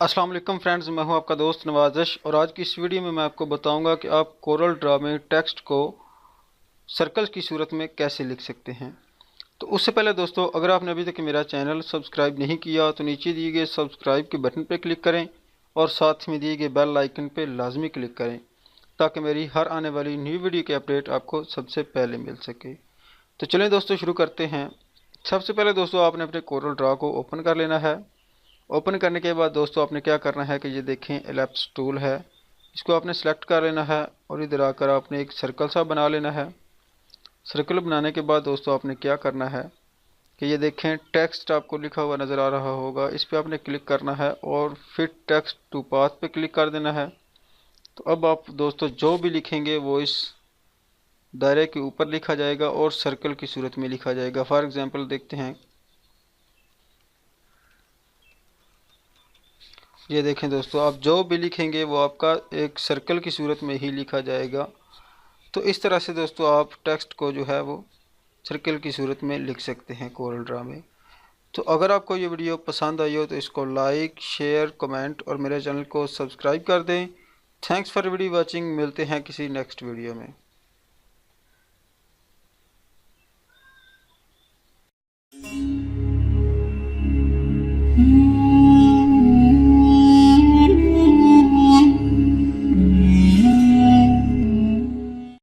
अस्सलाम वालेकुम फ्रेंड्स, मैं हूं आपका दोस्त नवाज़िश और आज की इस वीडियो में मैं आपको बताऊंगा कि आप कोरल ड्रा में टेक्स्ट को सर्कल की सूरत में कैसे लिख सकते हैं। तो उससे पहले दोस्तों, अगर आपने अभी तक मेरा चैनल सब्सक्राइब नहीं किया तो नीचे दिए गए सब्सक्राइब के बटन पर क्लिक करें और साथ में दिए गए बेल आइकन पर लाजमी क्लिक करें ताकि मेरी हर आने वाली न्यू वीडियो की अपडेट आपको सबसे पहले मिल सके। तो चलें दोस्तों, शुरू करते हैं। सबसे पहले दोस्तों, आपने अपने कोरल ड्रा को ओपन कर लेना है। ओपन करने के बाद दोस्तों आपने क्या करना है कि ये देखें एलिप्स टूल है, इसको आपने सेलेक्ट कर लेना है और इधर आकर आपने एक सर्कल सा बना लेना है। सर्कल बनाने के बाद दोस्तों आपने क्या करना है कि ये देखें टेक्स्ट आपको लिखा हुआ नज़र आ रहा होगा, इस पर आपने क्लिक करना है और फिट टेक्स्ट टू पाथ पे क्लिक कर देना है। तो अब आप दोस्तों जो भी लिखेंगे वो इस दायरे के ऊपर लिखा जाएगा और सर्कल की सूरत में लिखा जाएगा। फॉर एग्जांपल देखते हैं, ये देखें दोस्तों, आप जो भी लिखेंगे वो आपका एक सर्कल की सूरत में ही लिखा जाएगा। तो इस तरह से दोस्तों आप टेक्स्ट को जो है वो सर्कल की सूरत में लिख सकते हैं कोरल ड्रा में। तो अगर आपको ये वीडियो पसंद आई हो तो इसको लाइक, शेयर, कमेंट और मेरे चैनल को सब्सक्राइब कर दें। Thanks for video watching. मिलते हैं किसी नेक्स्ट वीडियो में।